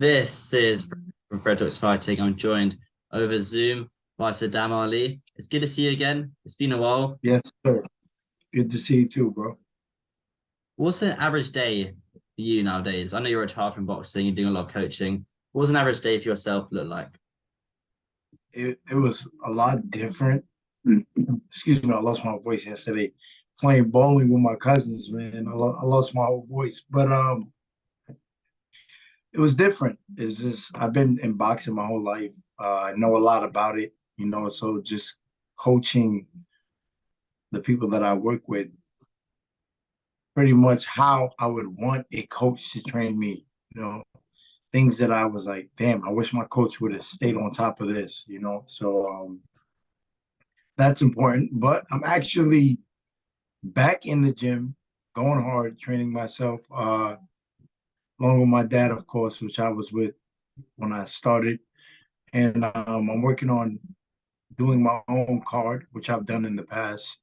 This is from Fred Beck Fighting. I'm joined over Zoom by Sadam Ali. It's good to see you again. It's been a while. Yes, sir. Good to see you too, bro. What's an average day for you nowadays? I know you're retired from boxing, you're doing a lot of coaching. What's an average day for yourself look like? It was a lot different. Excuse me, I lost my voice yesterday playing bowling with my cousins, man. I lost my whole voice, but it was different. It's just I've been in boxing my whole life. I know a lot about it, so just coaching the people that I work with, pretty much how I would want a coach to train me, things that I was like, damn, I wish my coach would have stayed on top of this. So that's important. But I'm actually back in the gym, going hard, training myself, along with my dad, of course, which I was with when I started. And I'm working on doing my own card, which I've done in the past.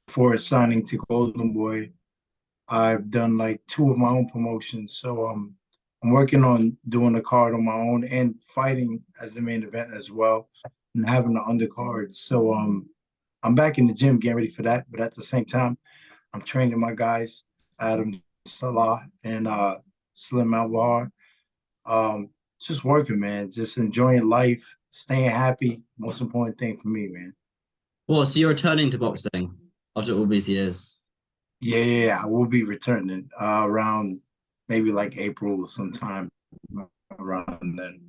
Before signing to Golden Boy, I've done like two of my own promotions. So I'm working on doing a card on my own and fighting as the main event as well and having the undercard. So I'm back in the gym getting ready for that. But at the same time, I'm training my guys, Adam Salah and Slim Alvar. Just working, man. Just enjoying life, staying happy. Most important thing for me, man. Well, so you're returning to boxing after all these years. Yeah. I will be returning around maybe like April sometime around then.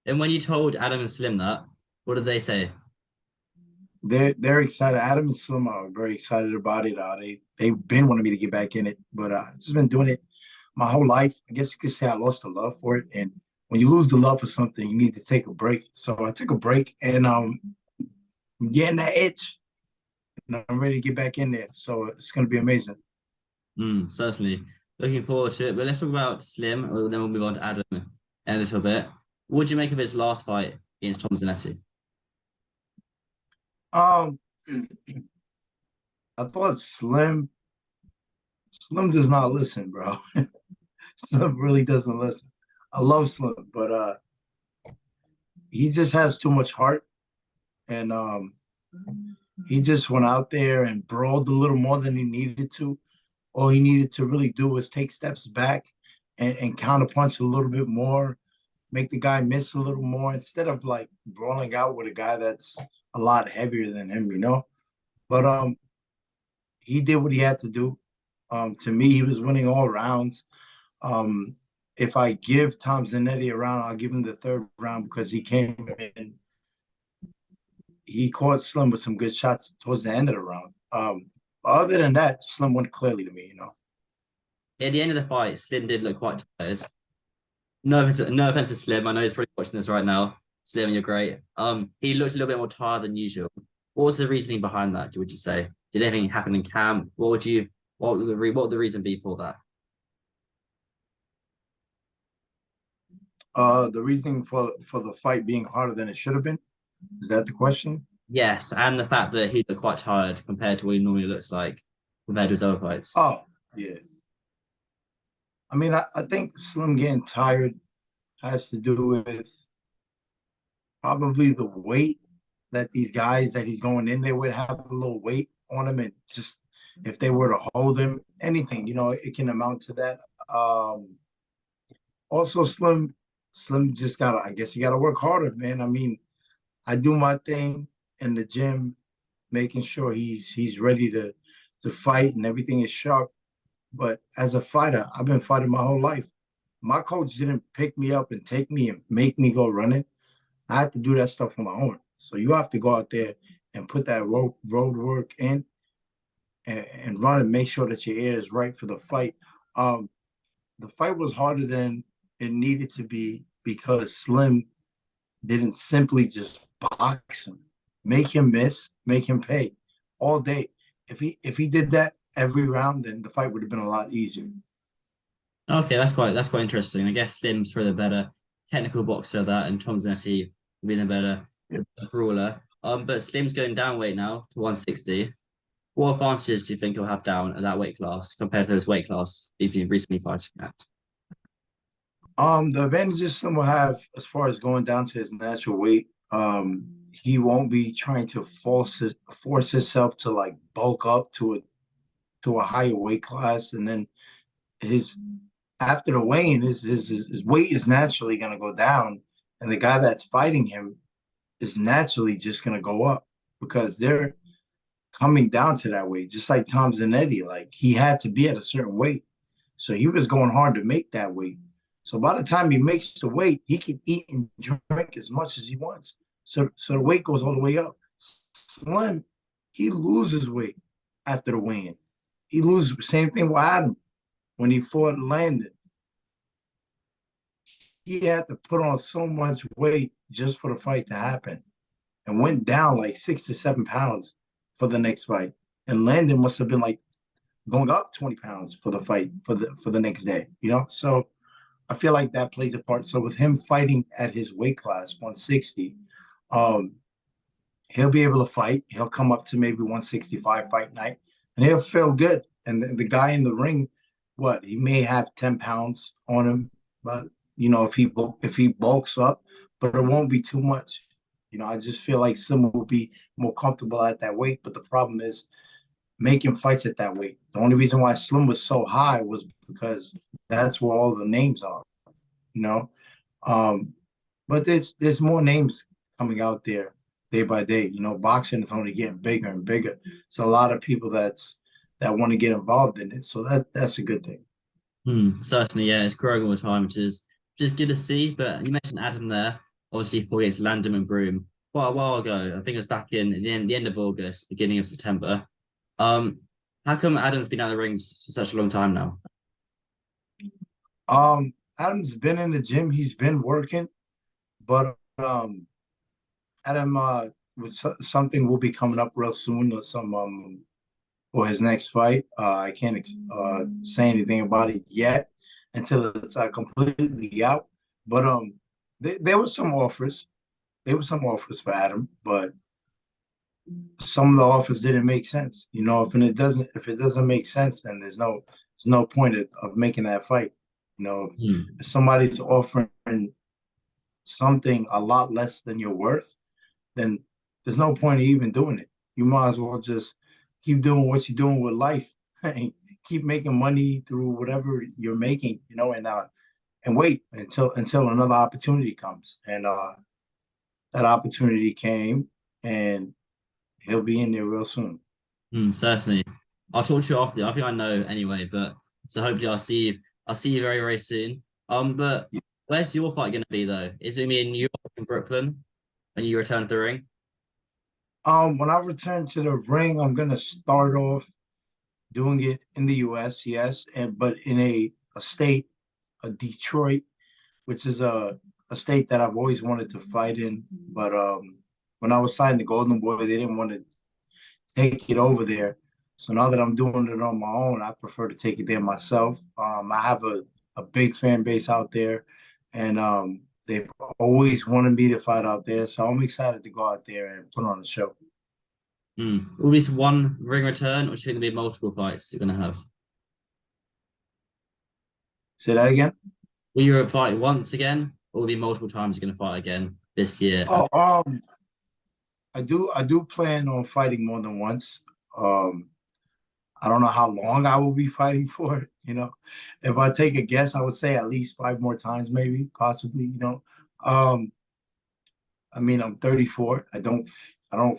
And when you told Adam and Slim that, what did they say? They're excited. Adam and Slim are very excited about it. They've been wanting me to get back in it, but I've just been doing it my whole life. I guess you could say I lost the love for it. And when you lose the love for something, you need to take a break. So I took a break, and I'm getting that itch, and I'm ready to get back in there. So it's gonna be amazing. Certainly. Looking forward to it. But let's talk about Slim, and then we'll move on to Adam in a little bit. What would you make of his last fight against Tom Zanetti? Um, I thought Slim does not listen, bro. Slim really doesn't listen. I love Slim, but he just has too much heart, and he just went out there and brawled a little more than he needed to. All he needed to really do was take steps back and counterpunch a little bit more, make the guy miss a little more instead of like brawling out with a guy that's a lot heavier than him. But he did what he had to do. To me, he was winning all rounds. Um, if I give Tom Zanetti a round, I'll give him the third round because he came in. He caught Slim with some good shots towards the end of the round. Other than that, Slim went clearly to me. At the end of the fight, Slim did look quite tired. No offense to Slim. I know he's probably watching this right now. Slim, you're great. He looked a little bit more tired than usual. What was the reasoning behind that? Would you say? Did anything happen in camp? What would the reason be for that? The reasoning for the fight being harder than it should have been, is that the question? Yes, and the fact that he looked quite tired compared to what he normally looks like compared to his other fights. Oh, yeah. I mean, I think Slim getting tired has to do with probably the weight that these guys that he's going in there with have a little weight on him, and just if they were to hold him, anything, it can amount to that. Also, Slim just gotta, I guess, you gotta work harder, man. I mean, I do my thing in the gym, making sure he's ready to fight and everything is sharp. But as a fighter, I've been fighting my whole life. My coach didn't pick me up and take me and make me go running. I had to do that stuff on my own. So you have to go out there and put that road work in and run and make sure that your ear is right for the fight. Um, the fight was harder than it needed to be because Slim didn't simply just box him, make him miss, make him pay all day. If he did that every round, then the fight would have been a lot easier. Okay, that's quite interesting. I guess Slim's for the better technical boxer that, and Tom Zanetti being Yeah. the brawler. But Slim's going down weight now to 160. What advantages do you think he'll have down at that weight class compared to his weight class he's been recently fighting at? The advantages Slim will have as far as going down to his natural weight. He won't be trying to force himself to like bulk up to a higher weight class, and then his after the weigh-in, his weight is naturally going to go down, and the guy that's fighting him is naturally just going to go up because they're coming down to that weight, just like Tom Zanetti. Like he had to be at a certain weight, so he was going hard to make that weight. So by the time he makes the weight, he can eat and drink as much as he wants. So the weight goes all the way up. Slim, he loses weight after the weigh-in. He loses. Same thing with Adam when he fought Landon. He had to put on so much weight just for the fight to happen, and went down like 6 to 7 pounds for the next fight. And Landon must have been like going up 20 pounds for the fight for the next day, you know? So I feel like that plays a part. So with him fighting at his weight class, 160, um, he'll be able to fight. He'll come up to maybe 165 fight night, and he'll feel good. And the guy in the ring, what he may have 10 pounds on him, but you know if he bulks up, but it won't be too much. You know, I just feel like Simba will be more comfortable at that weight. But the problem is making fights at that weight. The only reason why Slim was so high was because that's where all the names are. You know, um, but there's more names coming out there day by day. You know, boxing is only getting bigger and bigger. So a lot of people that want to get involved in it. So that's a good thing. Certainly, yeah, it's growing all the time, which is just good to see. But you mentioned Adam there, obviously fought against Landon and Broom quite a while ago. I think it was back in the end of August, beginning of September. Um, how come Adam's been out of the rings for such a long time now? Adam's been in the gym. He's been working, but Adam with something will be coming up real soon or some for his next fight. I can't say anything about it yet until it's completely out. But there was some offers. There were some offers for Adam, but some of the offers didn't make sense. You know, if it doesn't make sense, then there's no point of making that fight. You know, Hmm. if somebody's offering something a lot less than you're worth, then there's no point in even doing it. You might as well just keep doing what you're doing with life and keep making money through whatever you're making, you know, and wait until another opportunity comes. And that opportunity came, and he'll be in there real soon. Certainly. I'll talk to you after. I think I know anyway, but so hopefully I'll see you very, very soon. But where's your fight gonna be though? Is it me in New York in Brooklyn when you return to the ring? When I return to the ring, I'm gonna start off doing it in the US, yes, and but in a state, a Detroit, which is a state that I've always wanted to fight in. But when I was signing the Golden Boy, they didn't want to take it over there. So now that I'm doing it on my own, I prefer to take it there myself. I have a big fan base out there, and they've always wanted me to fight out there. So I'm excited to go out there and put on a show. Will this one ring return, or should it be multiple fights you're gonna have? Say that again. Will you fight once again, or will it be multiple times you're gonna fight again this year? Oh, I do plan on fighting more than once. Um, I don't know how long I will be fighting for it. You know, if I take a guess, I would say at least five more times, maybe, possibly. You know, um, I mean, I'm 34. I don't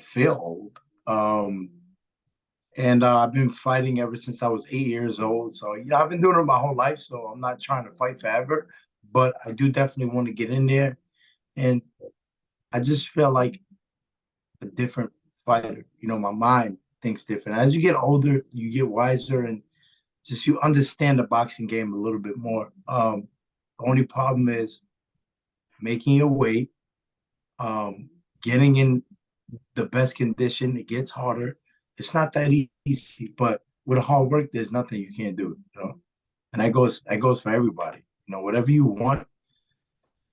feel old. And I've been fighting ever since I was 8 years old. So you know, I've been doing it my whole life. So I'm not trying to fight forever, but I do definitely want to get in there. And I just feel like a different fighter. You know, my mind thinks different. As you get older, you get wiser, and just you understand the boxing game a little bit more. The only problem is making your weight, getting in the best condition. It gets harder. It's not that easy, but with hard work, there's nothing you can't do. You know, and that goes for everybody. You know, whatever you want,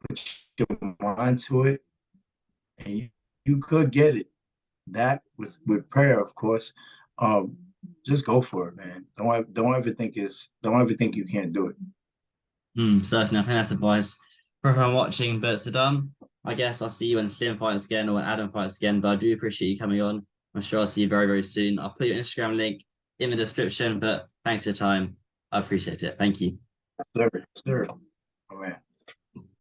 put your mind to it, and you could get it. That with prayer, of course. Just go for it, man. Don't ever think you can't do it. Certainly, I think that's advice for everyone watching. But Saddam, I guess I'll see you when Slim fights again or when Adam fights again. But I do appreciate you coming on. I'm sure I'll see you very, very soon. I'll put your Instagram link in the description. But thanks for your time. I appreciate it. Thank you. Sir, sir. Oh, man.